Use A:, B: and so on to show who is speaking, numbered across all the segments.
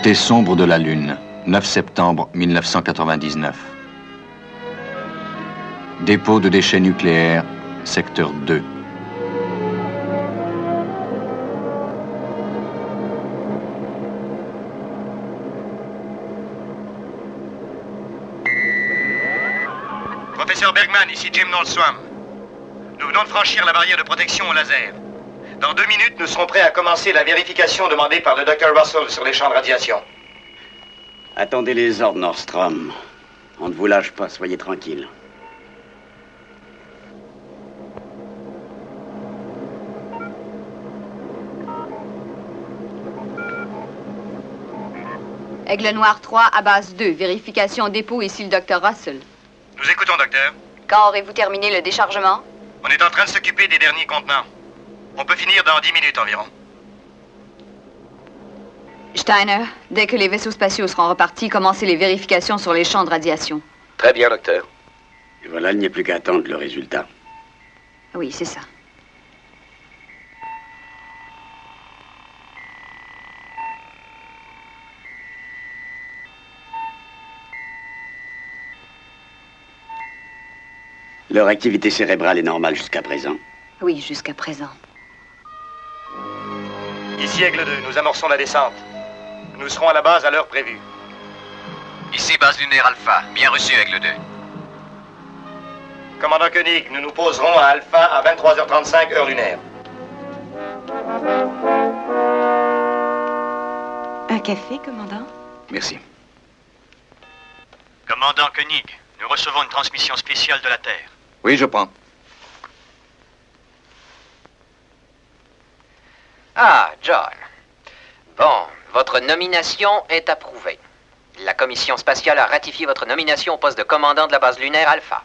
A: Côté sombre de la Lune, 9 septembre 1999. Dépôt de déchets nucléaires, secteur 2.
B: Professeur Bergman, ici Jim Nordstrom. Nous venons de franchir la barrière de protection au laser. Dans 2 minutes, nous serons prêts à commencer la vérification demandée par le Dr. Russell sur les champs de radiation.
C: Attendez les ordres, Nordstrom. On ne vous lâche pas, soyez tranquille.
D: Aigle Noir 3 à base 2. Vérification dépôt ici le Dr. Russell.
B: Nous écoutons, docteur.
D: Quand aurez-vous terminé le déchargement?
B: On est en train de s'occuper des derniers contenants. On peut finir dans 10 minutes environ.
D: Steiner, dès que les vaisseaux spatiaux seront repartis, commencez les vérifications sur les champs de radiation.
E: Très bien, docteur.
C: Et voilà, il n'y a plus qu'à attendre le résultat.
D: Oui, c'est ça.
C: Leur activité cérébrale est normale jusqu'à présent.
D: Oui, jusqu'à présent.
B: Ici Aigle 2, nous amorçons la descente. Nous serons à la base à l'heure prévue.
F: Ici base lunaire Alpha. Bien reçu, Aigle 2.
B: Commandant Koenig, nous nous poserons à Alpha à 23h35 heure lunaire.
D: Un café, commandant?
A: Merci.
B: Commandant Koenig, nous recevons une transmission spéciale de la Terre.
A: Oui, je prends.
E: Ah, John. Bon, votre nomination est approuvée. La commission spatiale a ratifié votre nomination au poste de commandant de la base lunaire Alpha.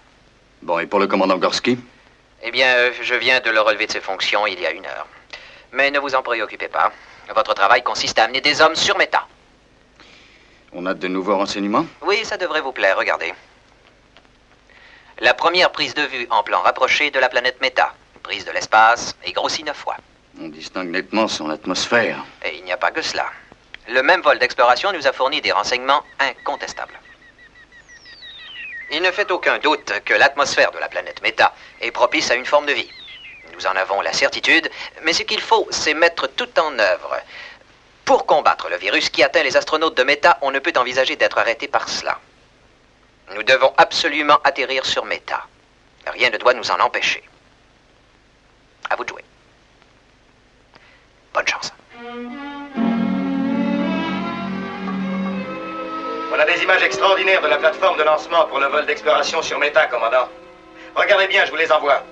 A: Bon, et pour le commandant Gorski?
E: Eh bien, je viens de le relever de ses fonctions il y a 1 heure. Mais ne vous en préoccupez pas. Votre travail consiste à amener des hommes sur Méta.
A: On a de nouveaux renseignements?
E: Oui, ça devrait vous plaire, regardez. La première prise de vue en plan rapproché de la planète Méta. Prise de l'espace et grossie 9 fois.
A: On distingue nettement son atmosphère.
E: Et il n'y a pas que cela. Le même vol d'exploration nous a fourni des renseignements incontestables. Il ne fait aucun doute que l'atmosphère de la planète Méta est propice à une forme de vie. Nous en avons la certitude, mais ce qu'il faut, c'est mettre tout en œuvre. Pour combattre le virus qui atteint les astronautes de Méta, on ne peut envisager d'être arrêté par cela. Nous devons absolument atterrir sur Méta. Rien ne doit nous en empêcher. À vous de jouer. Bonne chance.
B: On a des images extraordinaires de la plateforme de lancement pour le vol d'exploration sur Méta, commandant. Regardez bien, je vous les envoie.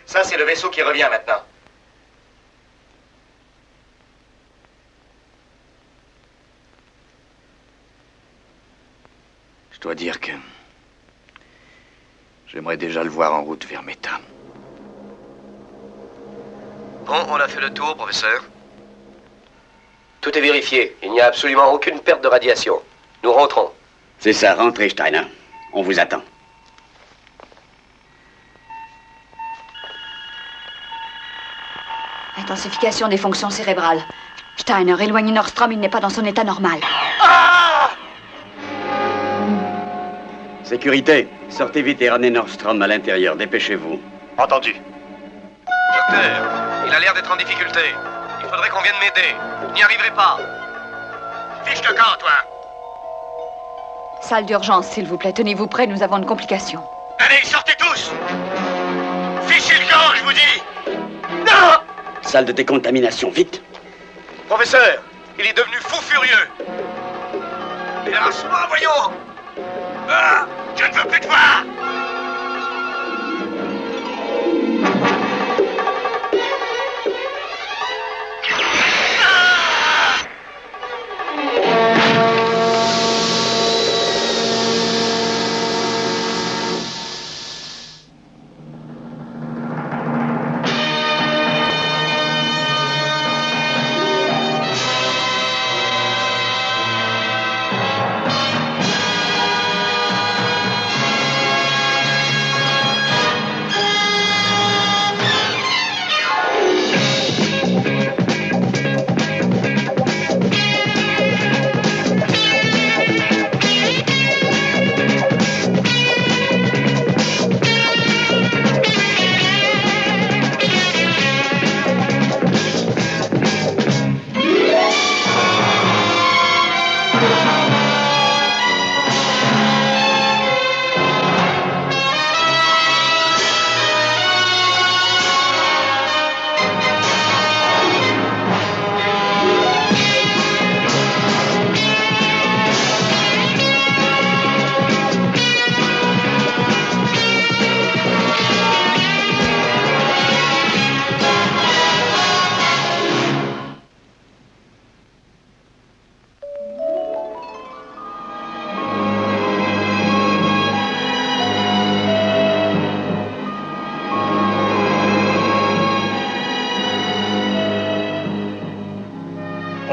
B: Ça, c'est le vaisseau qui revient maintenant.
A: Je dois dire que j'aimerais déjà le voir en route vers Méta.
F: Bon, on a fait le tour, professeur.
E: Tout est vérifié. Il n'y a absolument aucune perte de radiation. Nous rentrons.
C: C'est ça, rentrez, Steiner. On vous attend.
D: Intensification des fonctions cérébrales. Steiner, éloignez Nordstrom, il n'est pas dans son état normal.
C: Sécurité, sortez vite et ramenez Nordstrom à l'intérieur. Dépêchez-vous.
B: Entendu.
F: Docteur, il a l'air d'être en difficulté. Il faudrait qu'on vienne m'aider. Je n'y arriverai pas.
B: Fiche le camp, toi.
D: Salle d'urgence, s'il vous plaît. Tenez-vous prêts, nous avons une complication.
B: Allez, sortez tous. Fichez le camp, je vous dis. Non!
C: Salle de décontamination, vite.
B: Professeur, il est devenu fou furieux. Lâche-moi, voyons. Ah, je ne veux plus te voir.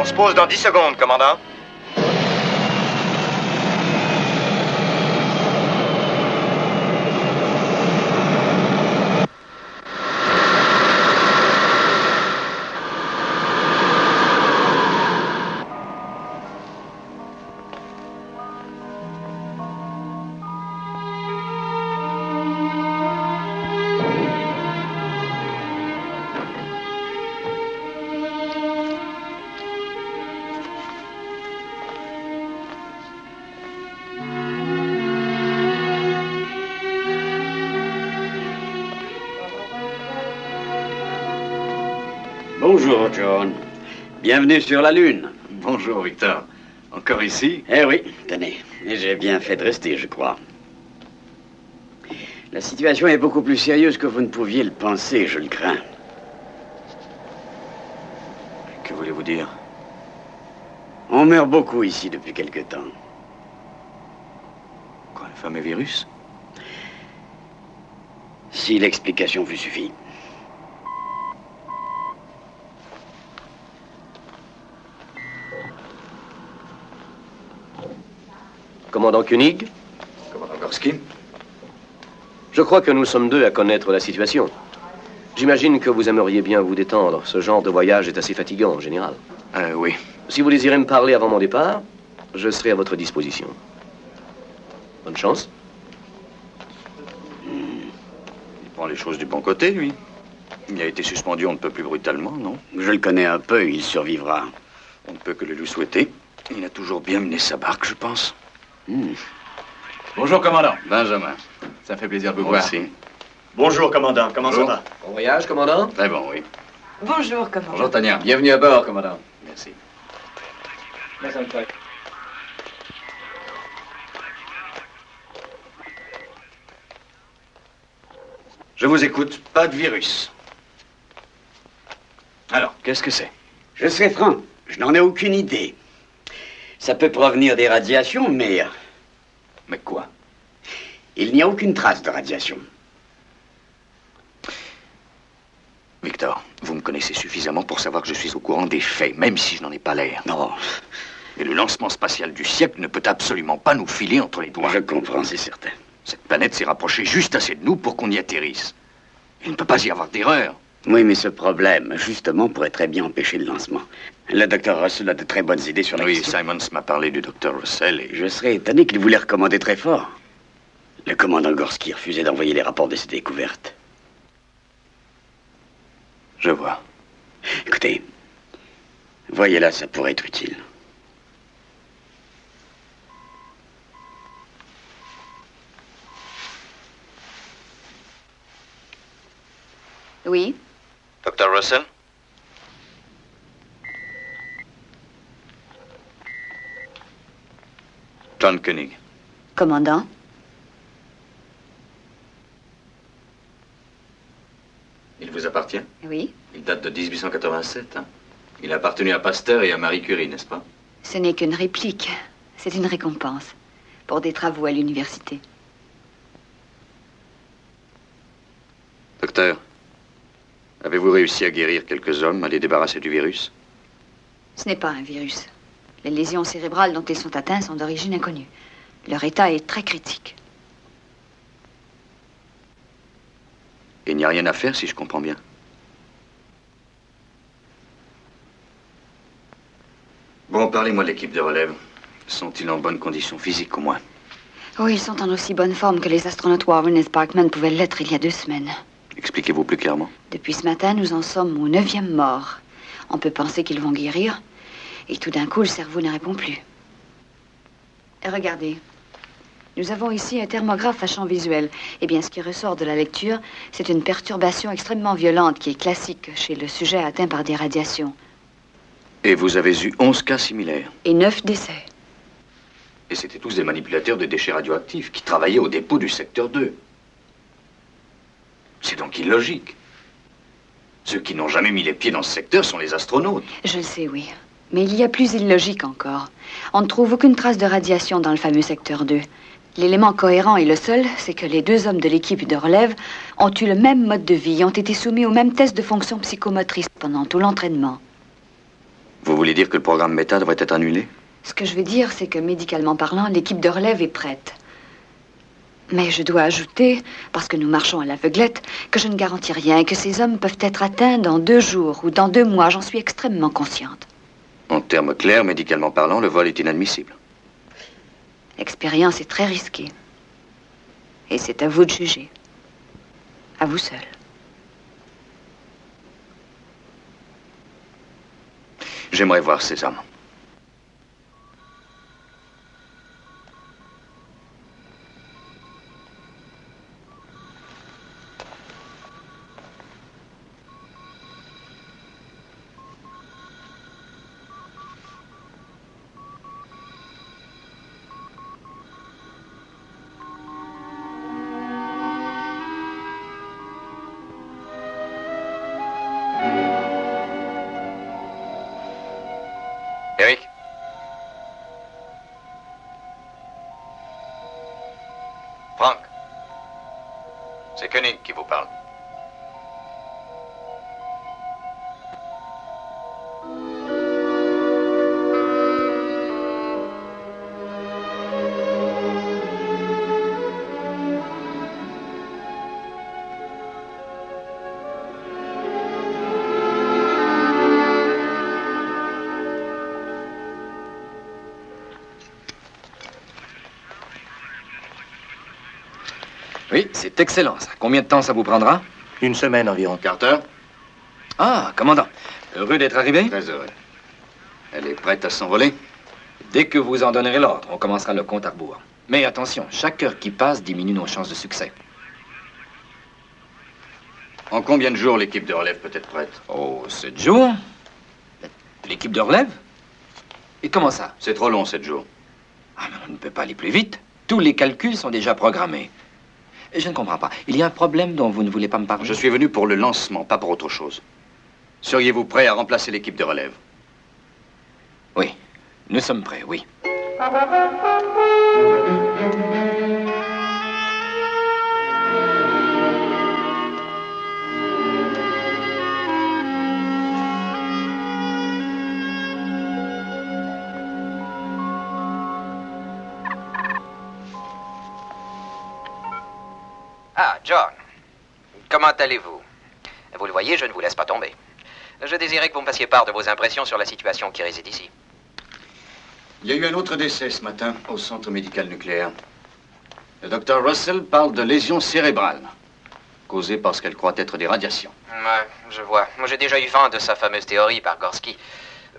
B: On se pose dans 10 secondes, commandant.
C: Bonjour, John. Bienvenue sur la Lune.
A: Bonjour, Victor. Encore ici?
C: Eh oui, tenez. Et j'ai bien fait de rester, je crois. La situation est beaucoup plus sérieuse que vous ne pouviez le penser, je le crains.
A: Que voulez-vous dire?
C: On meurt beaucoup ici depuis quelque temps.
A: Quoi, le fameux virus?
C: Si l'explication vous suffit.
F: Commandant Koenig,
A: Commandant Gorski?
F: je crois que nous sommes deux à connaître la situation. J'imagine que vous aimeriez bien vous détendre. Ce genre de voyage est assez fatigant en général.
A: Oui.
F: Si vous désirez me parler avant mon départ, je serai à votre disposition. Bonne chance.
A: Il prend les choses du bon côté, lui. Il a été suspendu on ne peut plus brutalement, non?
C: Je le connais un peu, il survivra.
A: On ne peut que le lui souhaiter. Il a toujours bien mené sa barque, je pense.
G: Bonjour, commandant.
A: Benjamin.
G: Ça fait plaisir de vous
A: Moi
G: voir.
A: aussi.
B: Bonjour, commandant. Comment ça va?
F: Bon voyage, commandant.
A: Très bon, oui.
D: Bonjour, commandant.
G: Bonjour, Tania. Bienvenue à bord, commandant.
A: Merci. Je vous écoute. Pas de virus. Alors, qu'est-ce que c'est?
C: Je serai franc, je n'en ai aucune idée. Ça peut provenir des radiations, mais
A: Mais quoi?
C: il n'y a aucune trace de radiation.
A: Victor, vous me connaissez suffisamment pour savoir que je suis au courant des faits, même si je n'en ai pas l'air.
C: Non,
A: Et le lancement spatial du siècle ne peut absolument pas nous filer entre les doigts.
C: je comprends, c'est certain.
A: Cette planète s'est rapprochée juste assez de nous pour qu'on y atterrisse. Il ne peut pas y avoir d'erreur.
C: Oui, mais ce problème, justement, pourrait très bien empêcher le lancement. Le docteur Russell a de très bonnes idées sur la
A: Oui,
C: question.
A: Simons m'a parlé du docteur Russell et...
C: Je serais étonné qu'il voulait recommander très fort. Le commandant Gorski refusait d'envoyer les rapports de ses découvertes.
A: Je vois.
C: Écoutez, voyez là, ça pourrait être utile.
D: Oui?
A: Docteur Russell? John Koenig.
D: Commandant?
G: Il vous appartient?
D: Oui?
G: Il date de 1887. Hein? Il a appartenu à Pasteur et à Marie Curie, n'est-ce pas?
D: Ce n'est qu'une réplique. C'est une récompense pour des travaux à l'université.
A: Docteur, avez-vous réussi à guérir quelques hommes, à les débarrasser du virus?
D: Ce n'est pas un virus. Les lésions cérébrales dont ils sont atteints sont d'origine inconnue. Leur état est très critique.
A: Il n'y a rien à faire, si je comprends bien. Bon, parlez-moi de l'équipe de relève. Sont-ils en bonne condition physique, au moins?
D: Oh, ils sont en aussi bonne forme que les astronautes Warren et Sparkman pouvaient l'être il y a 2 semaines.
A: Expliquez-vous plus clairement.
D: Depuis ce matin, nous en sommes au 9e mort. On peut penser qu'ils vont guérir, et tout d'un coup, le cerveau ne répond plus. Et regardez, nous avons ici un thermographe à champ visuel. Eh bien, ce qui ressort de la lecture, c'est une perturbation extrêmement violente qui est classique chez le sujet atteint par des radiations.
A: Et vous avez eu 11 cas similaires.
D: Et 9 décès.
A: Et c'était tous des manipulateurs de déchets radioactifs qui travaillaient au dépôt du secteur 2. C'est donc illogique. Ceux qui n'ont jamais mis les pieds dans ce secteur sont les astronautes.
D: Je le sais, oui. Mais il y a plus illogique encore. On ne trouve aucune trace de radiation dans le fameux secteur 2. L'élément cohérent et le seul, c'est que les 2 hommes de l'équipe de relève ont eu le même mode de vie, ont été soumis au même test de fonction psychomotrice pendant tout l'entraînement.
A: Vous voulez dire que le programme Méta devrait être annulé?
D: Ce que je veux dire, c'est que médicalement parlant, l'équipe de relève est prête. Mais je dois ajouter, parce que nous marchons à l'aveuglette, que je ne garantis rien et que ces hommes peuvent être atteints dans 2 jours ou dans 2 mois. J'en suis extrêmement consciente.
A: En termes clairs, médicalement parlant, le vol est inadmissible.
D: L'expérience est très risquée. Et c'est à vous de juger. À vous seul.
A: J'aimerais voir ces hommes.
E: Eric? Frank? C'est Koenig qui vous parle.
H: Oui, c'est excellent, ça. Combien de temps ça vous prendra?
A: 1 semaine environ.
G: Carter?
H: Ah, commandant. Heureux d'être arrivé?
G: Très heureux. Elle est prête à s'envoler?
H: Dès que vous en donnerez l'ordre, on commencera le compte à rebours. Mais attention, chaque heure qui passe diminue nos chances de succès.
G: En combien de jours l'équipe de relève peut être prête?
H: Oh, 7 jours? L'équipe de relève? Et comment ça?
G: C'est trop long, 7 jours.
H: Ah, mais on ne peut pas aller plus vite. Tous les calculs sont déjà programmés. Je ne comprends pas. Il y a un problème dont vous ne voulez pas me parler?
G: Je suis venu pour le lancement, pas pour autre chose. Seriez-vous prêt à remplacer l'équipe de relève?
H: Oui, nous sommes prêts, oui.
E: Ah, John. Comment allez-vous? Vous le voyez, je ne vous laisse pas tomber. Je désirais que vous me fassiez part de vos impressions sur la situation qui réside ici.
G: Il y a eu un autre décès ce matin au centre médical nucléaire. Le docteur Russell parle de lésions cérébrales, causées par ce qu'elle croit être des radiations.
E: Ouais, je vois. Moi, j'ai déjà eu vent de sa fameuse théorie par Gorski.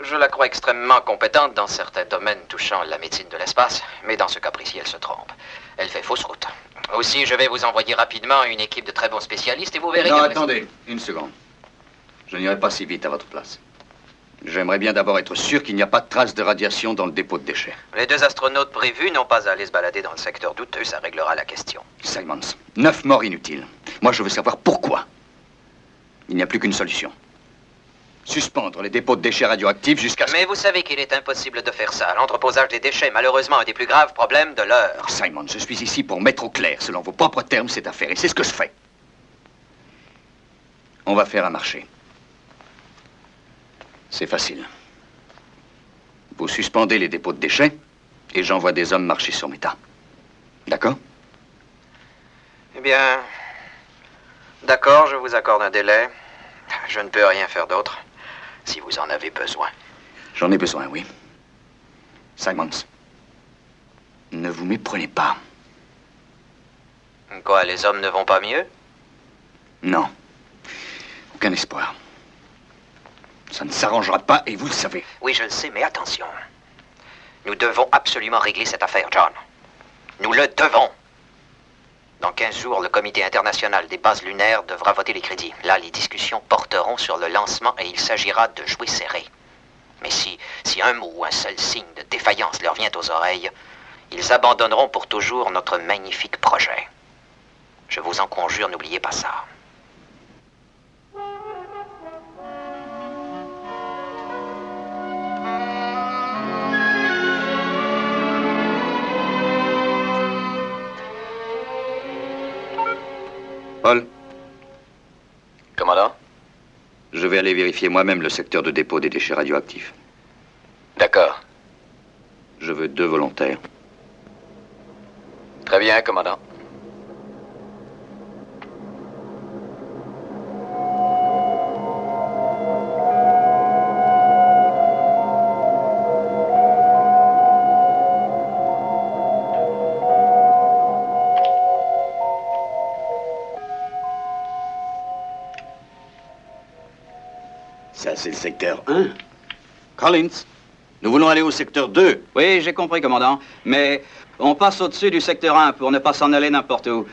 E: Je la crois extrêmement compétente dans certains domaines touchant la médecine de l'espace, mais dans ce cas précis, elle se trompe. Elle fait fausse route. Aussi, je vais vous envoyer rapidement une équipe de très bons spécialistes et vous verrez...
G: Non,
E: qu'après-
G: attendez, une seconde. Je n'irai pas si vite à votre place. J'aimerais bien d'abord être sûr qu'il n'y a pas de traces de radiation dans le dépôt de déchets.
E: Les 2 astronautes prévus n'ont pas à aller se balader dans le secteur douteux, ça réglera la question.
A: Simons, 9 morts inutiles. Moi, je veux savoir pourquoi. Il n'y a plus qu'une solution. Suspendre les dépôts de déchets radioactifs jusqu'à...
E: Mais vous savez qu'il est impossible de faire ça. L'entreposage des déchets est malheureusement un des plus graves problèmes de l'heure.
A: Simon, je suis ici pour mettre au clair, selon vos propres termes, cette affaire. Et c'est ce que je fais. On va faire un marché. C'est facile. Vous suspendez les dépôts de déchets et j'envoie des hommes marcher sur Méta. D'accord?
E: Eh bien... D'accord, je vous accorde un délai. Je ne peux rien faire d'autre, si vous en avez besoin.
A: J'en ai besoin, oui. Simons, ne vous méprenez pas.
E: Quoi, les hommes ne vont pas mieux?
A: Non. Aucun espoir. Ça ne s'arrangera pas et vous le savez.
E: Oui, je le sais, mais attention. Nous devons absolument régler cette affaire, John. Nous le devons. Dans 15 jours, le comité international des bases lunaires devra voter les crédits. Là, les discussions porteront sur le lancement et il s'agira de jouer serré. Mais si un mot ou un seul signe de défaillance leur vient aux oreilles, ils abandonneront pour toujours notre magnifique projet. Je vous en conjure, n'oubliez pas ça.
A: Paul,
E: Commandant?
A: je vais aller vérifier moi-même le secteur de dépôt des déchets radioactifs.
E: D'accord.
A: Je veux 2 volontaires.
E: Très bien, commandant.
C: Ça, c'est le secteur 1.
G: Collins, nous voulons aller au secteur 2.
I: Oui, j'ai compris, commandant. Mais on passe au-dessus du secteur 1 pour ne pas s'en aller n'importe où.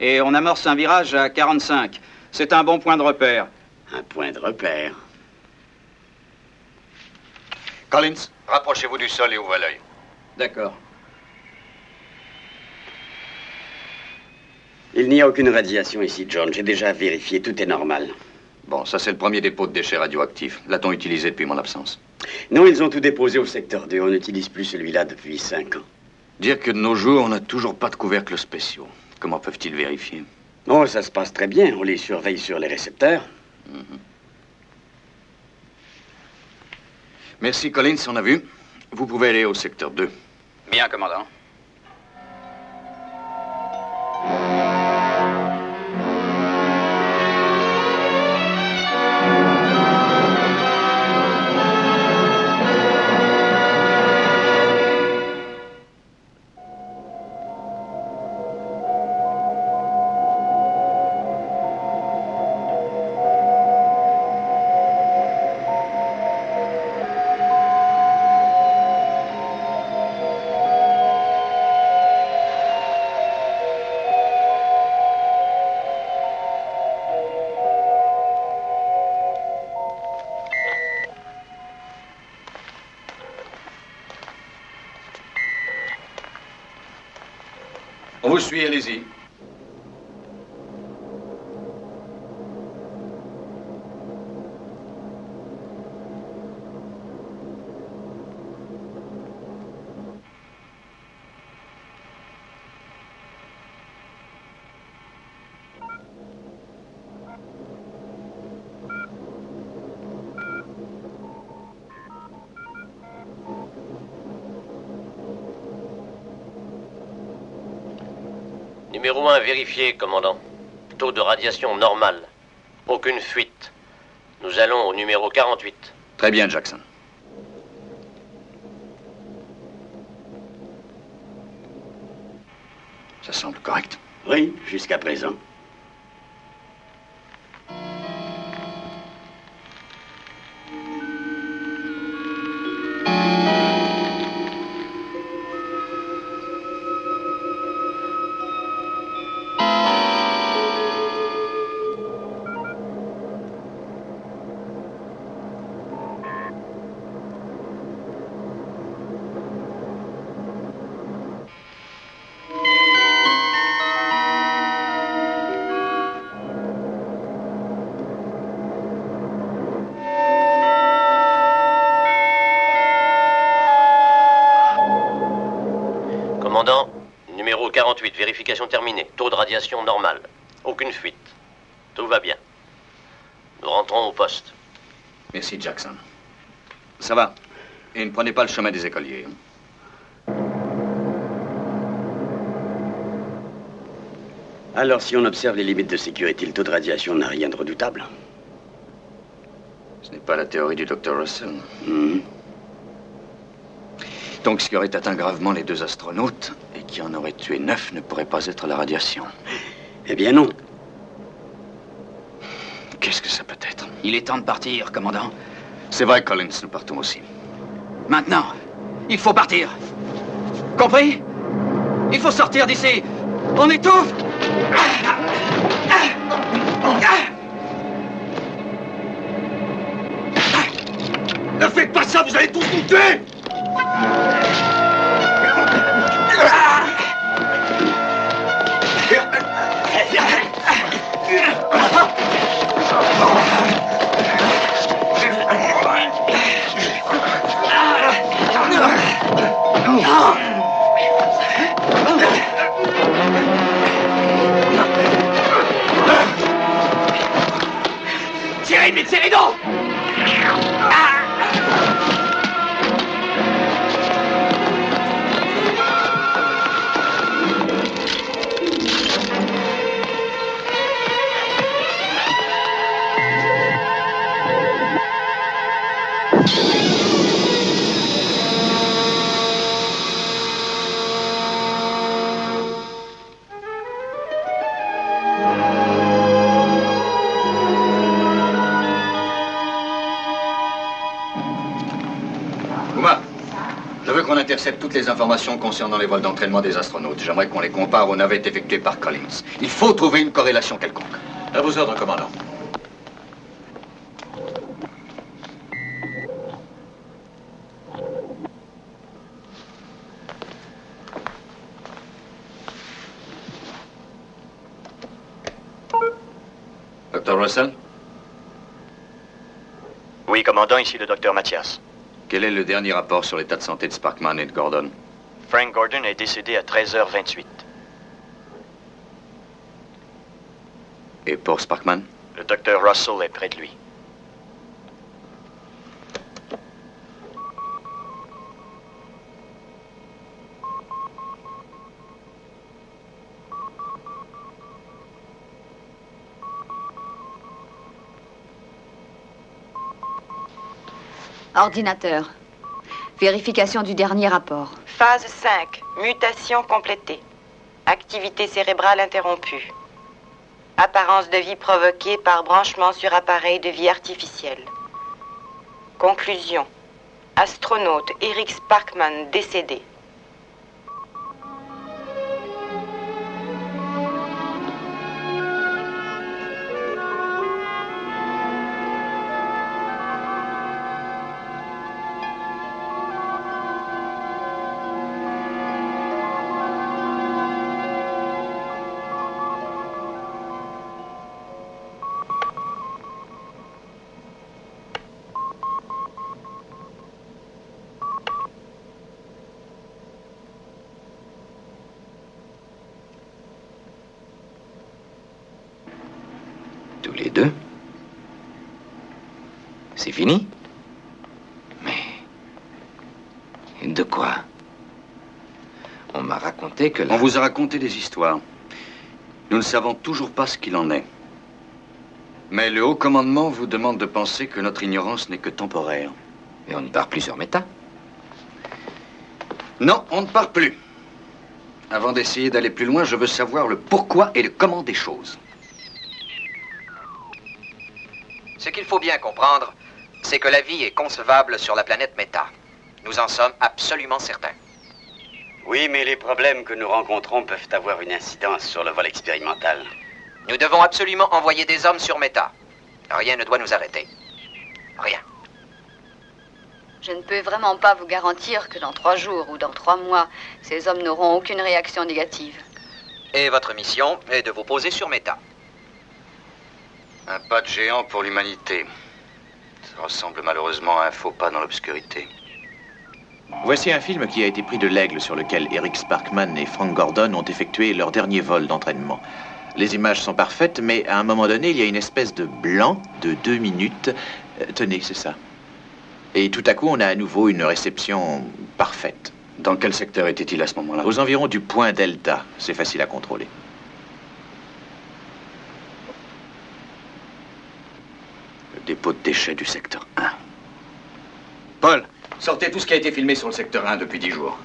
I: Et on amorce un virage à 45. C'est un bon point de repère.
C: Un point de repère.
A: Collins,
B: Rapprochez-vous du sol et ouvrez l'œil.
I: D'accord.
C: Il n'y a aucune radiation ici, John. J'ai déjà vérifié, tout est normal.
A: bon, ça c'est le premier dépôt de déchets radioactifs. L'a-t-on utilisé depuis mon absence?
C: Non, ils ont tout déposé au secteur 2. On n'utilise plus celui-là depuis 5 ans.
A: Dire que de nos jours, on n'a toujours pas de couvercles spéciaux. Comment peuvent-ils vérifier?
C: Oh, ça se passe très bien. On les surveille sur les récepteurs.
A: Merci, Collins, on a vu. Vous pouvez aller au secteur 2.
I: Bien, commandant.
A: On vous suit, allez-y.
J: Numéro 1 vérifié, commandant. Taux de radiation normal. Aucune fuite. Nous allons au numéro 48.
A: Très bien, Jackson. Ça semble correct.
C: Oui, jusqu'à présent.
J: Commandant, numéro 48, vérification terminée. Taux de radiation normal. Aucune fuite. Tout va bien. Nous rentrons au poste.
A: Merci, Jackson. Ça va. Et ne prenez pas le chemin des écoliers.
C: Alors, si on observe les limites de sécurité, le taux de radiation n'a rien de redoutable.
A: Ce n'est pas la théorie du Dr. Russell. Donc, ce qui aurait atteint gravement les 2 astronautes et qui en aurait tué 9 ne pourrait pas être la radiation.
C: Eh bien, non.
A: Qu'est-ce que ça peut être?
I: Il est temps de partir, commandant.
A: C'est vrai, Collins, nous partons aussi.
I: Maintenant, il faut partir. Compris? Il faut sortir d'ici. On étouffe.
B: Ne faites pas ça, vous allez tous nous tuer!
I: Tirez, mais tirez donc!
G: Kuma, je veux qu'on intercepte toutes les informations concernant les vols d'entraînement des astronautes. J'aimerais qu'on les compare aux navettes effectuées par Collins. Il faut trouver une corrélation quelconque.
K: À vos ordres, commandant.
G: Dr. Russell?
B: Oui, commandant, ici le docteur Mathias.
G: Quel est le dernier rapport sur l'état de santé de Sparkman et de Gordon?
B: Frank Gordon est décédé à 13h28.
G: Et pour Sparkman?
B: Le docteur Russell est près de lui.
D: Ordinateur. Vérification du dernier rapport.
L: Phase 5. Mutation complétée. Activité cérébrale interrompue. Apparence de vie provoquée par branchement sur appareil de vie artificielle. Conclusion. Astronaute Eric Sparkman décédé.
H: Tous les deux? C'est fini? Mais... de quoi? On m'a raconté que
G: On vous a raconté des histoires. Nous ne savons toujours pas ce qu'il en est. Mais le haut commandement vous demande de penser que notre ignorance n'est que temporaire.
H: Et on ne part plus sur Méta?
G: Non, on ne part plus. Avant d'essayer d'aller plus loin, je veux savoir le pourquoi et le comment des choses.
E: Ce qu'il faut bien comprendre, c'est que la vie est concevable sur la planète Méta. Nous en sommes absolument certains.
C: Oui, mais les problèmes que nous rencontrons peuvent avoir une incidence sur le vol expérimental.
E: Nous devons absolument envoyer des hommes sur Méta. Rien ne doit nous arrêter. Rien.
D: Je ne peux vraiment pas vous garantir que dans 3 jours ou dans 3 mois, ces hommes n'auront aucune réaction négative.
E: Et votre mission est de vous poser sur Méta.
G: Un pas de géant pour l'humanité. Ça ressemble malheureusement à un faux pas dans l'obscurité.
K: Voici un film qui a été pris de l'Aigle sur lequel Eric Sparkman et Frank Gordon ont effectué leur dernier vol d'entraînement. Les images sont parfaites, mais à un moment donné, il y a une espèce de blanc de 2 minutes. Tenez, c'est ça. Et tout à coup, on a à nouveau une réception parfaite.
G: Dans quel secteur était-il à ce moment-là?
K: Aux environs du point Delta. C'est facile à contrôler.
G: Le dépôt de déchets du secteur 1.
A: Paul, sortez tout ce qui a été filmé sur le secteur 1 depuis 10 jours.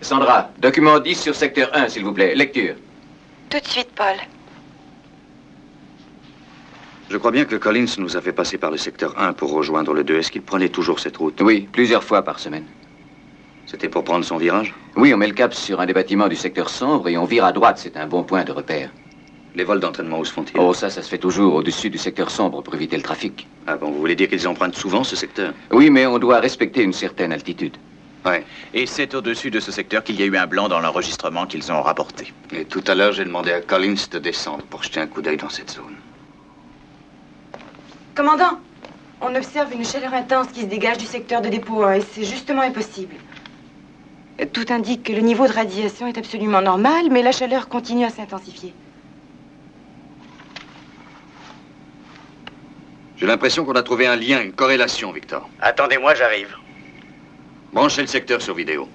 H: Sandra, document 10 sur secteur 1, s'il vous plaît. Lecture.
L: Tout de suite, Paul.
G: Je crois bien que Collins nous a fait passer par le secteur 1 pour rejoindre le 2. Est-ce qu'il prenait toujours cette route?
H: Oui, plusieurs fois par semaine.
G: C'était pour prendre son virage?
H: Oui, on met le cap sur un des bâtiments du secteur sombre et on vire à droite. C'est un bon point de repère.
G: Les vols d'entraînement, où se font-ils?
H: Oh, ça se fait toujours au-dessus du secteur sombre pour éviter le trafic.
G: Ah bon, vous voulez dire qu'ils empruntent souvent ce secteur?
H: Oui, mais on doit respecter une certaine altitude.
G: Ouais.
K: Et c'est au-dessus de ce secteur qu'il y a eu un blanc dans l'enregistrement qu'ils ont rapporté.
G: Et tout à l'heure, j'ai demandé à Collins de descendre pour jeter un coup d'œil dans cette zone.
L: Commandant, on observe une chaleur intense qui se dégage du secteur de dépôt 1 et c'est justement impossible. Tout indique que le niveau de radiation est absolument normal, mais la chaleur continue à s'intensifier.
G: J'ai l'impression qu'on a trouvé un lien, une corrélation, Victor.
C: Attendez-moi, j'arrive.
G: Branchez le secteur sur vidéo.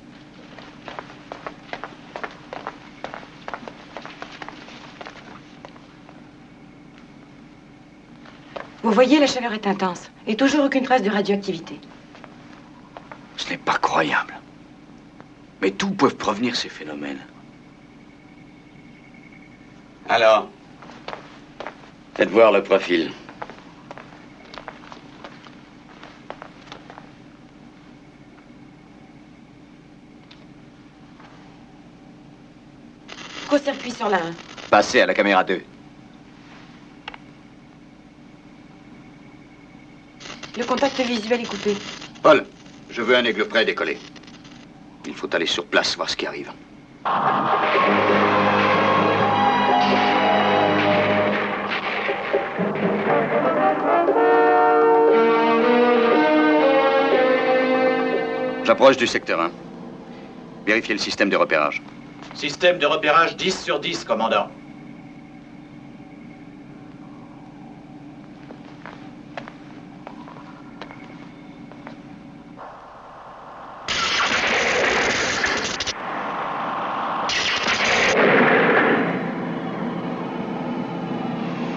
L: Vous voyez, la chaleur est intense et toujours aucune trace de radioactivité.
G: Ce n'est pas croyable. Mais d'où peuvent provenir ces phénomènes?
C: Alors, faites voir le profil.
L: Microcircuit sur la 1.
A: Passez à la caméra 2.
L: Le contact visuel est coupé.
G: Paul, je veux un aigle prêt à décoller. Il faut aller sur place, voir ce qui arrive. J'approche du secteur 1. Vérifiez le système de repérage.
K: Système de repérage 10 sur 10, commandant.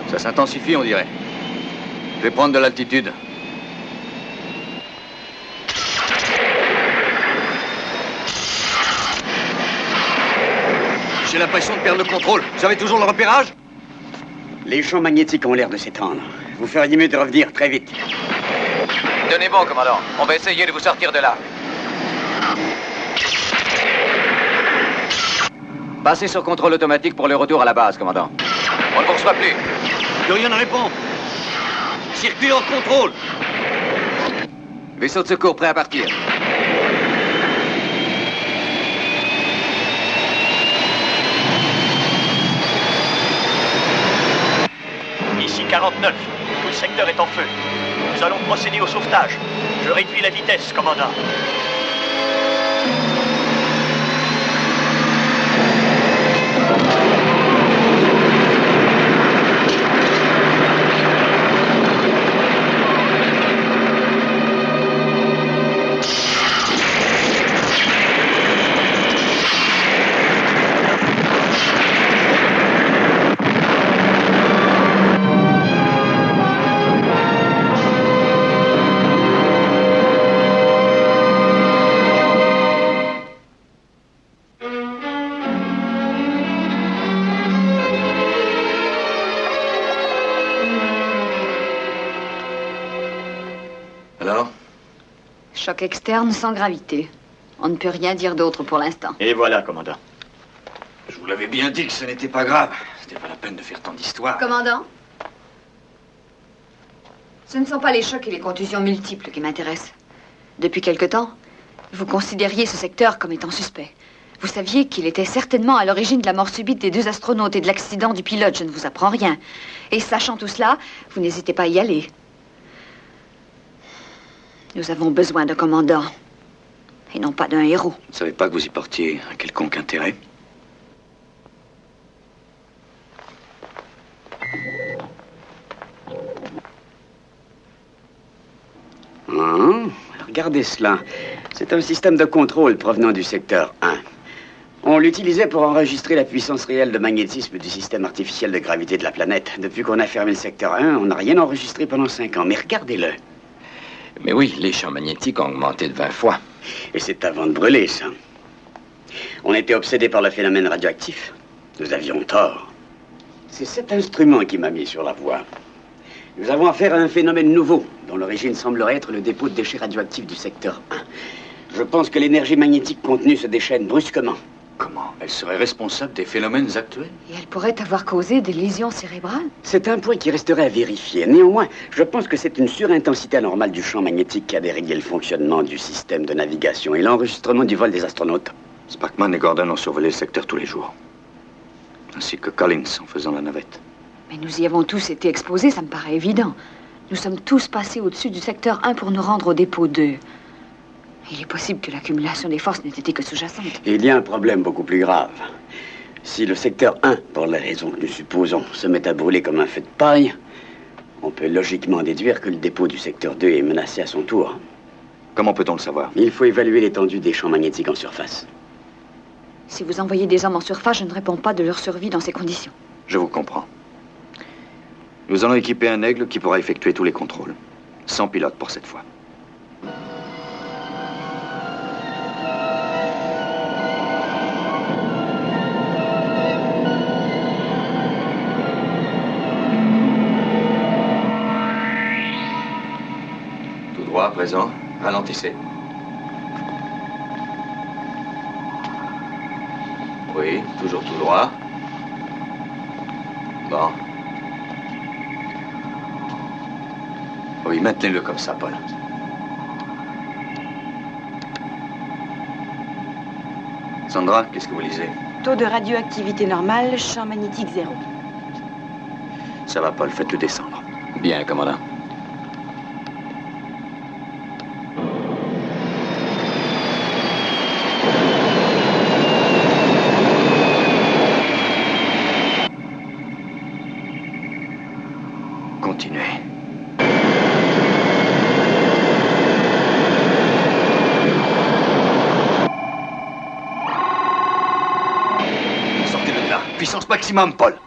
G: Ça s'intensifie, on dirait. Je vais prendre de l'altitude. J'ai l'impression de perdre le contrôle. Vous avez toujours le repérage?
C: Les champs magnétiques ont l'air de s'étendre. Vous feriez mieux de revenir très vite.
E: Tenez bon, commandant. On va essayer de vous sortir de là.
A: Passez sur contrôle automatique pour le retour à la base, commandant.
E: On ne vous reçoit plus.
G: Plus rien ne répond. Circuit hors contrôle.
A: Vaisseau de secours prêt à partir.
J: Ici 49. Tout le secteur est en feu. Nous allons procéder au sauvetage. Je réduis la vitesse, commandant.
D: Choc externe sans gravité. On ne peut rien dire d'autre pour l'instant.
C: Et voilà, commandant.
G: Je vous l'avais bien dit que ce n'était pas grave. C'était pas la peine de faire tant d'histoires.
D: Commandant, ce ne sont pas les chocs et les contusions multiples qui m'intéressent. Depuis quelque temps, vous considériez ce secteur comme étant suspect. Vous saviez qu'il était certainement à l'origine de la mort subite des 2 astronautes et de l'accident du pilote. Je ne vous apprends rien. Et sachant tout cela, vous n'hésitez pas à y aller. Nous avons besoin d'un commandant, et non pas d'un héros.
G: Vous ne savez pas que vous y portiez un quelconque intérêt?
C: Regardez cela. C'est un système de contrôle provenant du secteur 1. On l'utilisait pour enregistrer la puissance réelle de magnétisme du système artificiel de gravité de la planète. Depuis qu'on a fermé le secteur 1, on n'a rien enregistré pendant 5 ans. Mais regardez-le.
H: Mais oui, les champs magnétiques ont augmenté de 20 fois.
C: Et c'est avant de brûler, ça. On était obsédés par le phénomène radioactif. Nous avions tort. C'est cet instrument qui m'a mis sur la voie. Nous avons affaire à un phénomène nouveau, dont l'origine semblerait être le dépôt de déchets radioactifs du secteur 1. Je pense que l'énergie magnétique contenue se déchaîne brusquement.
G: Comment? Elle serait responsable des phénomènes actuels?
D: Et elle pourrait avoir causé des lésions cérébrales?
C: C'est un point qui resterait à vérifier. Néanmoins, je pense que c'est une surintensité anormale du champ magnétique qui a déréglé le fonctionnement du système de navigation et l'enregistrement du vol des astronautes.
G: Sparkman et Gordon ont survolé le secteur tous les jours. Ainsi que Collins en faisant la navette.
D: Mais nous y avons tous été exposés, ça me paraît évident. Nous sommes tous passés au-dessus du secteur 1 pour nous rendre au dépôt 2. Il est possible que l'accumulation des forces n'ait été que sous-jacente.
C: Il y a un problème beaucoup plus grave. Si le secteur 1, pour les raisons que nous supposons, se met à brûler comme un feu de paille, on peut logiquement déduire que le dépôt du secteur 2 est menacé à son tour.
G: Comment peut-on le savoir?
C: Il faut évaluer l'étendue des champs magnétiques en surface.
D: Si vous envoyez des hommes en surface, je ne réponds pas de leur survie dans ces conditions.
G: Je vous comprends. Nous allons équiper un aigle qui pourra effectuer tous les contrôles. Sans pilote pour cette fois. Tout droit, à présent. Ralentissez. Oui, toujours tout droit.
A: Bon. Oui, maintenez-le comme ça, Paul. Sandra, qu'est-ce que vous lisez?
L: Taux de radioactivité normale, champ magnétique 0.
A: Ça va, Paul, faites-le descendre.
I: Bien, commandant.
A: Continuez. Sortez de là. Puissance maximum, Paul.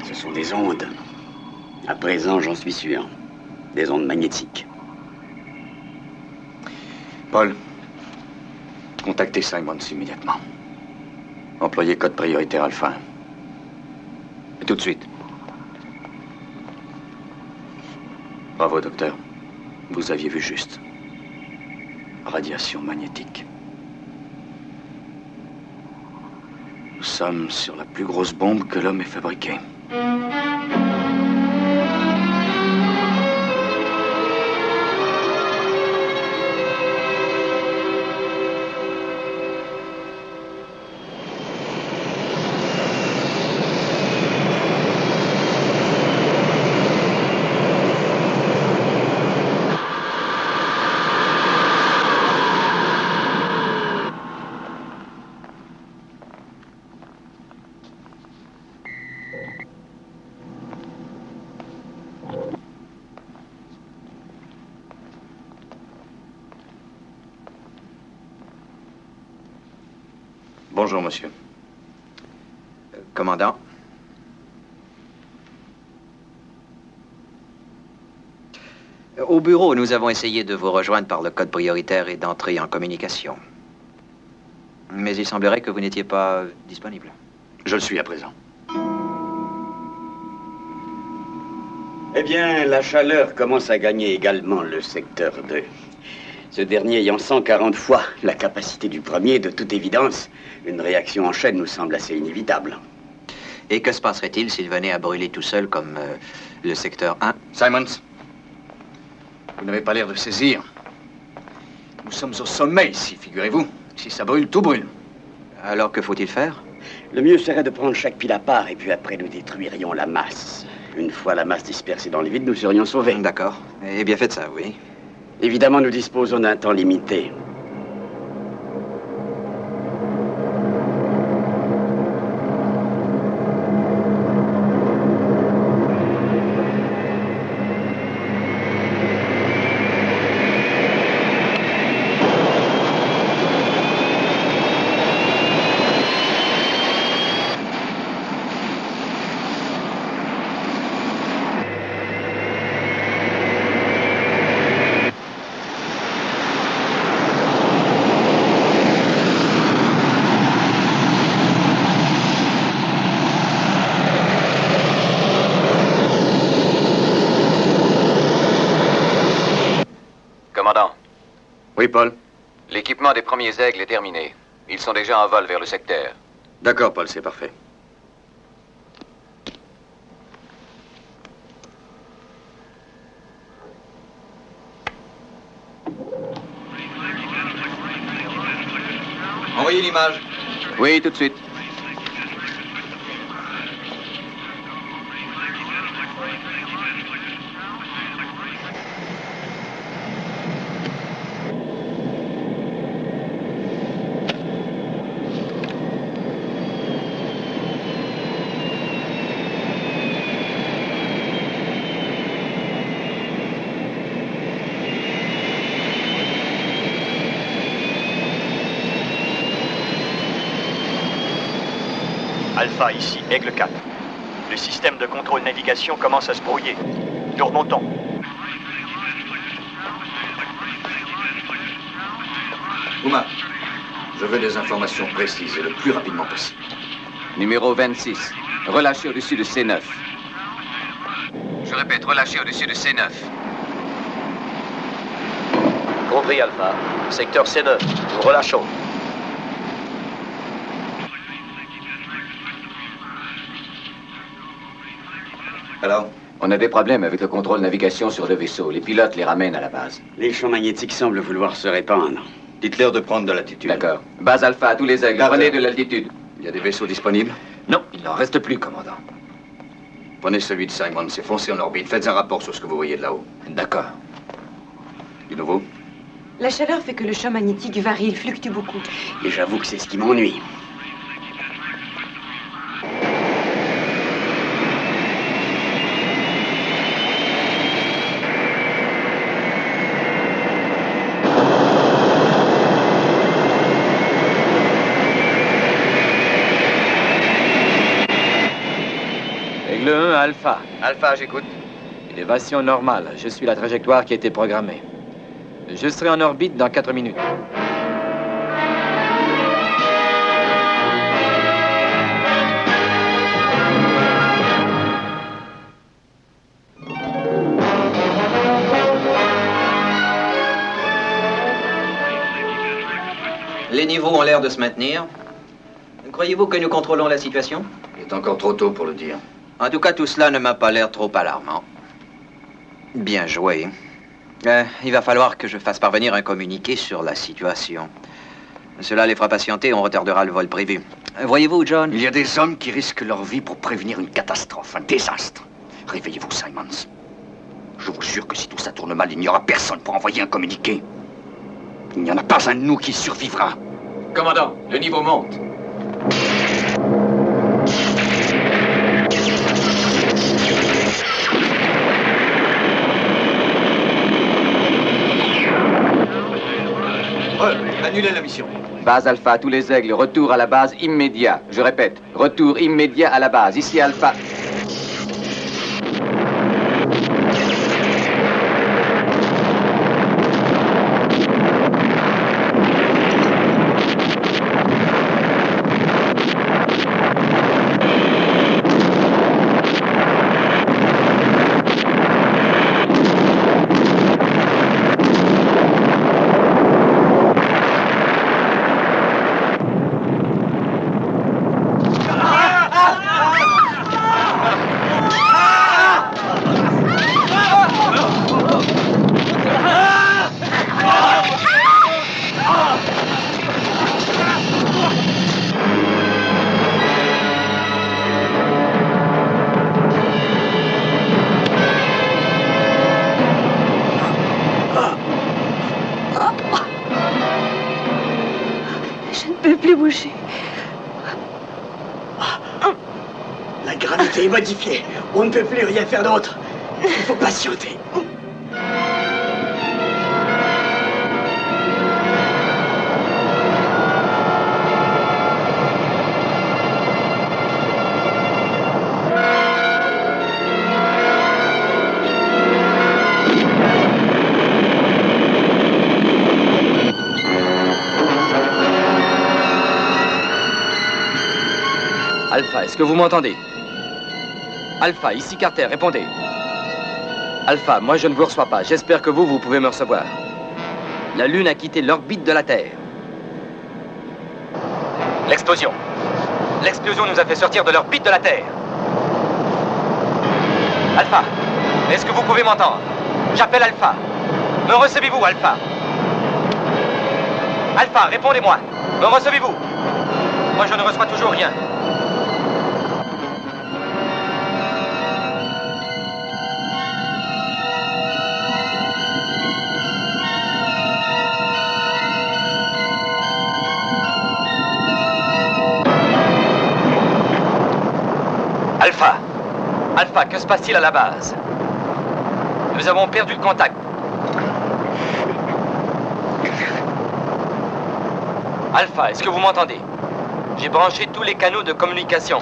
C: Ce sont des ondes. À présent, j'en suis sûr. Des ondes magnétiques.
A: Paul, contactez Simons immédiatement. Employez code prioritaire Alpha. Et tout de suite. Bravo, docteur. Vous aviez vu juste. Radiation magnétique. Nous sommes sur la plus grosse bombe que l'homme ait fabriquée. Bonjour, monsieur.
H: Commandant. Au bureau, nous avons essayé de vous rejoindre par le code prioritaire et d'entrer en communication. Mais il semblerait que vous n'étiez pas disponible.
A: Je le suis à présent.
C: Eh bien, la chaleur commence à gagner également le secteur 2. Ce dernier ayant 140 fois la capacité du premier, de toute évidence, une réaction en chaîne nous semble assez inévitable.
H: Et que se passerait-il s'il venait à brûler tout seul comme le secteur 1?
A: Simons, vous n'avez pas l'air de saisir. Nous sommes au sommet ici, figurez-vous. Si ça brûle, tout brûle.
H: Alors que faut-il faire?
C: Le mieux serait de prendre chaque pile à part et puis après nous détruirions la masse. Une fois la masse dispersée dans le vide, nous serions sauvés.
H: D'accord. Eh bien, faites ça, oui.
C: Évidemment, nous disposons d'un temps limité.
M: Commandant.
A: Oui, Paul?
M: L'équipement des premiers aigles est terminé. Ils sont déjà en vol vers le secteur.
A: D'accord, Paul, c'est parfait. Envoyez l'image.
I: Oui, tout de suite.
B: Alpha, ici, Aigle 4. Le système de contrôle navigation commence à se brouiller. Nous remontons.
G: Uma, je veux des informations précises et le plus rapidement possible.
M: Numéro 26. Relâché au-dessus de C9.
E: Je répète, relâché au-dessus de C9.
F: Compris, Alpha. Secteur C9. Nous relâchons.
C: Alors?
M: On a des problèmes avec le contrôle navigation sur le vaisseau. Les pilotes les ramènent à la base.
C: Les champs magnétiques semblent vouloir se répandre.
G: Dites-leur de prendre de l'altitude.
M: D'accord. Base Alpha à tous les aigles. Prenez de l'altitude.
G: Il y a des vaisseaux disponibles?
M: Non, il n'en reste plus, commandant.
G: Prenez celui de Simon, c'est foncé en orbite. Faites un rapport sur ce que vous voyez de là-haut.
M: D'accord.
G: Du nouveau?
N: La chaleur fait que le champ magnétique varie, il fluctue beaucoup.
C: Et j'avoue que c'est ce qui m'ennuie.
O: Aigle 1 Alpha.
E: Alpha, j'écoute.
O: Élévation normale. Je suis la trajectoire qui a été programmée. Je serai en orbite dans 4 minutes.
H: Les niveaux ont l'air de se maintenir. Croyez-vous que nous contrôlons la situation?
G: Il est encore trop tôt pour le dire.
H: En tout cas, tout cela ne m'a pas l'air trop alarmant. Bien joué. Il va falloir que je fasse parvenir un communiqué sur la situation. Cela les fera patienter, on retardera le vol prévu. Voyez-vous, John?
A: Il y a des hommes qui risquent leur vie pour prévenir une catastrophe, un désastre. Réveillez-vous, Simons. Je vous jure que si tout ça tourne mal, il n'y aura personne pour envoyer un communiqué. Il n'y en a pas un de nous qui survivra.
M: Commandant, le niveau monte.
A: Annulez la mission.
M: Base Alpha, tous les aigles, retour à la base immédiat. Je répète, retour immédiat à la base. Ici Alpha.
C: La gravité est modifiée. On ne peut plus rien faire d'autre. Il faut patienter.
O: Alpha, est-ce que vous m'entendez? Alpha, ici Carter, répondez. Alpha, moi je ne vous reçois pas. J'espère que vous pouvez me recevoir. La Lune a quitté l'orbite de la Terre. L'explosion. L'explosion nous a fait sortir de l'orbite de la Terre. Alpha, est-ce que vous pouvez m'entendre? J'appelle Alpha. Me recevez-vous, Alpha? Alpha, répondez-moi. Me recevez-vous? Moi je ne reçois toujours rien. Alpha. Alpha, que se passe-t-il à la base? Nous avons perdu le contact. Alpha, est-ce que vous m'entendez? J'ai branché tous les canaux de communication.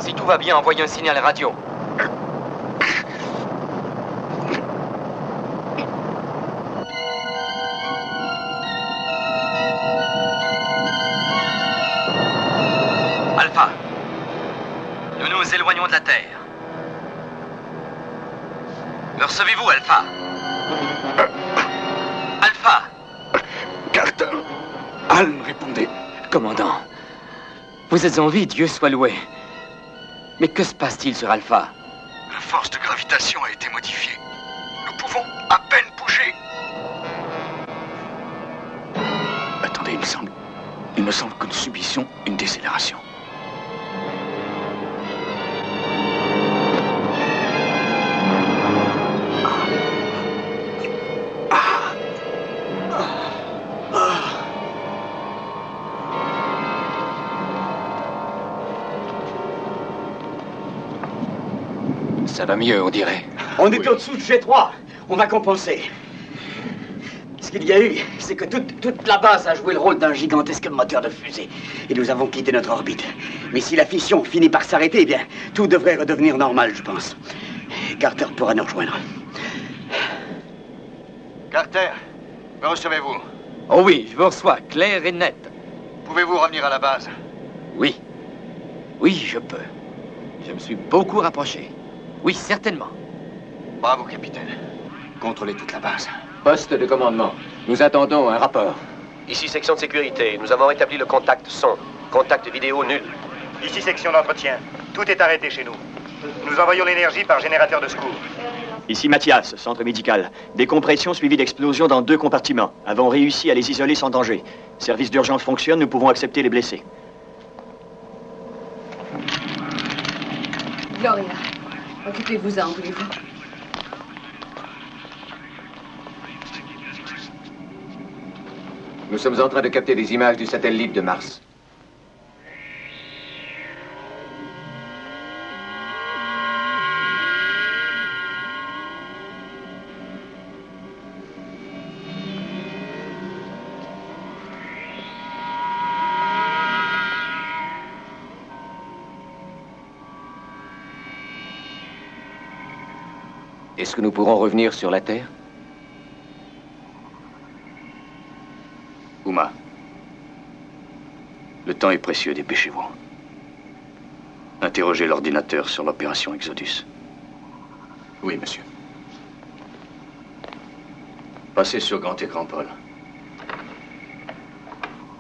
O: Si tout va bien, envoyez un signal radio. Alpha. Nous nous éloignons de la Terre. Me recevez-vous, Alpha? Alpha!
A: Carter, Al, répondez.
O: Commandant, vous êtes en vie, Dieu soit loué. Mais que se passe-t-il sur Alpha?
A: La force de gravitation a été modifiée. Nous pouvons à peine bouger. Attendez, il me semble que nous subissions une décélération.
M: Ça va mieux, on dirait.
C: On est au-dessous de G3. On va compenser. Ce qu'il y a eu, c'est que toute la base a joué le rôle d'un gigantesque moteur de fusée. Et nous avons quitté notre orbite. Mais si la fission finit par s'arrêter, eh bien, tout devrait redevenir normal, je pense. Carter pourra nous rejoindre.
B: Carter, me recevez-vous?
O: Oh oui, je vous reçois, clair et net.
B: Pouvez-vous revenir à la base?
O: Oui. Oui, je peux. Je me suis beaucoup rapproché. Oui, certainement.
B: Bravo, capitaine. Contrôlez toute la base.
M: Poste de commandement. Nous attendons un rapport.
F: Ici, section de sécurité. Nous avons établi le contact son. Contact vidéo nul.
B: Ici, section d'entretien. Tout est arrêté chez nous. Nous envoyons l'énergie par générateur de secours.
P: Ici Mathias, centre médical. Décompression suivie d'explosion dans 2 compartiments. Avons réussi à les isoler sans danger. Service d'urgence fonctionne, nous pouvons accepter les blessés.
D: Gloria, occupez-vous-en, voulez-vous?
M: Nous sommes en train de capter des images du satellite de Mars. Est-ce que nous pourrons revenir sur la Terre?
A: Uma, le temps est précieux, dépêchez-vous. Interrogez l'ordinateur sur l'opération Exodus.
G: Oui, monsieur. Passez sur grand écran, Paul.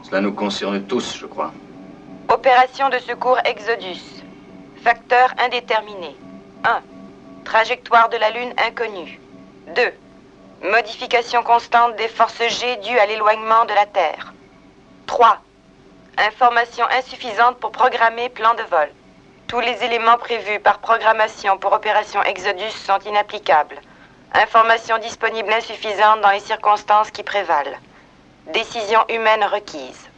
G: Cela nous concerne tous, je crois.
L: Opération de secours Exodus. Facteur indéterminé. 1. Trajectoire de la Lune inconnue. 2. Modification constante des forces G dues à l'éloignement de la Terre. 3. Information insuffisante pour programmer plan de vol. Tous les éléments prévus par programmation pour opération Exodus sont inapplicables. Information disponible insuffisante dans les circonstances qui prévalent. Décision humaine requise.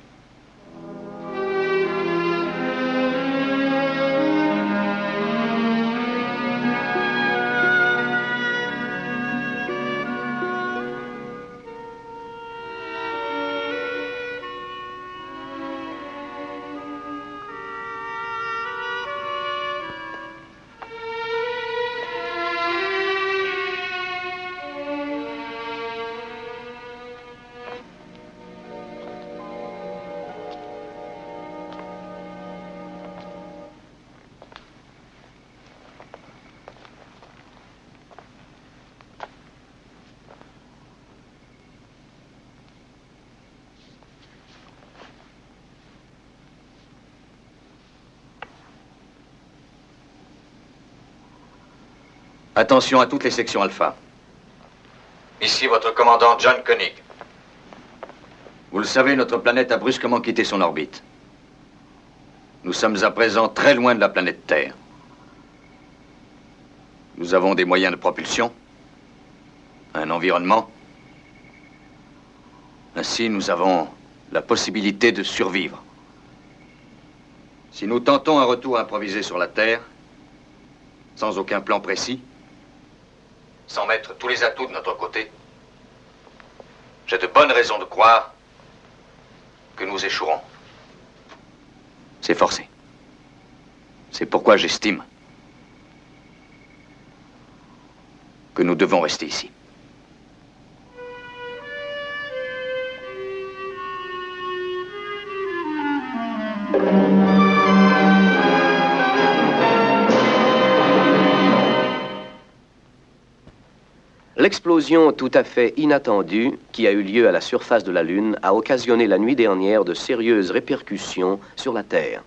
G: Attention à toutes les sections alpha. Ici votre commandant John Koenig. Vous le savez, notre planète a brusquement quitté son orbite. Nous sommes à présent très loin de la planète Terre. Nous avons des moyens de propulsion, un environnement. Ainsi, nous avons la possibilité de survivre. Si nous tentons un retour improvisé sur la Terre, sans aucun plan précis, sans mettre tous les atouts de notre côté, j'ai de bonnes raisons de croire que nous échouerons. C'est forcé. C'est pourquoi j'estime que nous devons rester ici.
F: explosion tout à fait inattendue qui a eu lieu à la surface de la Lune a occasionné la nuit dernière de sérieuses répercussions sur la Terre.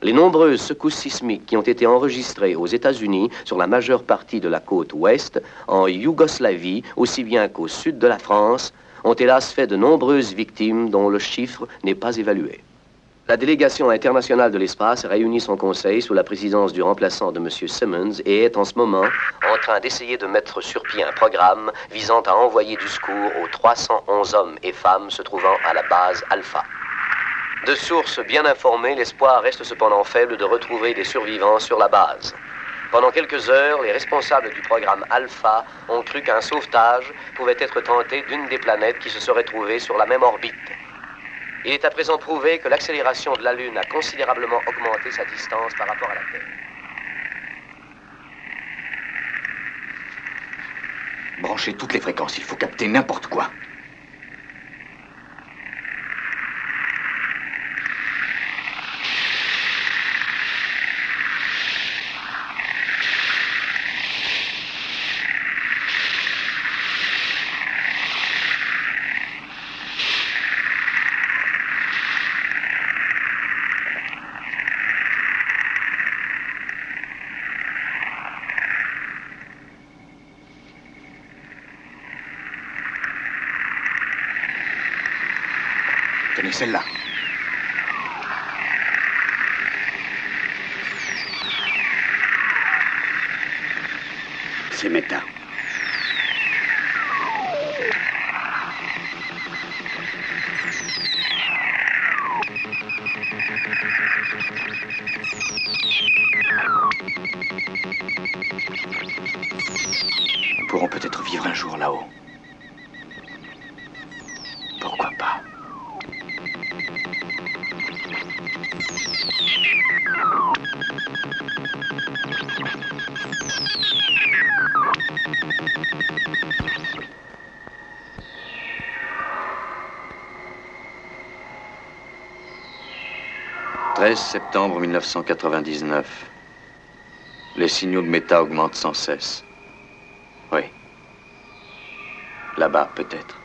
F: Les nombreuses secousses sismiques qui ont été enregistrées aux États-Unis sur la majeure partie de la côte ouest, en Yougoslavie, aussi bien qu'au sud de la France, ont hélas fait de nombreuses victimes dont le chiffre n'est pas évalué. La délégation internationale de l'espace réunit son conseil sous la présidence du remplaçant de M. Simmons et est en ce moment en train d'essayer de mettre sur pied un programme visant à envoyer du secours aux 311 hommes et femmes se trouvant à la base Alpha. De sources bien informées, l'espoir reste cependant faible de retrouver des survivants sur la base. Pendant quelques heures, les responsables du programme Alpha ont cru qu'un sauvetage pouvait être tenté d'une des planètes qui se serait trouvée sur la même orbite. Il est à présent prouvé que l'accélération de la Lune a considérablement augmenté sa distance par rapport à la Terre.
A: Branchez toutes les fréquences, il faut capter n'importe quoi. Tenez celle-là.
C: C'est Meta.
A: Nous pourrons peut-être vivre un jour là-haut. Pourquoi pas? « 13 septembre 1999. Les signaux de Meta augmentent sans cesse. Oui. Là-bas, peut-être.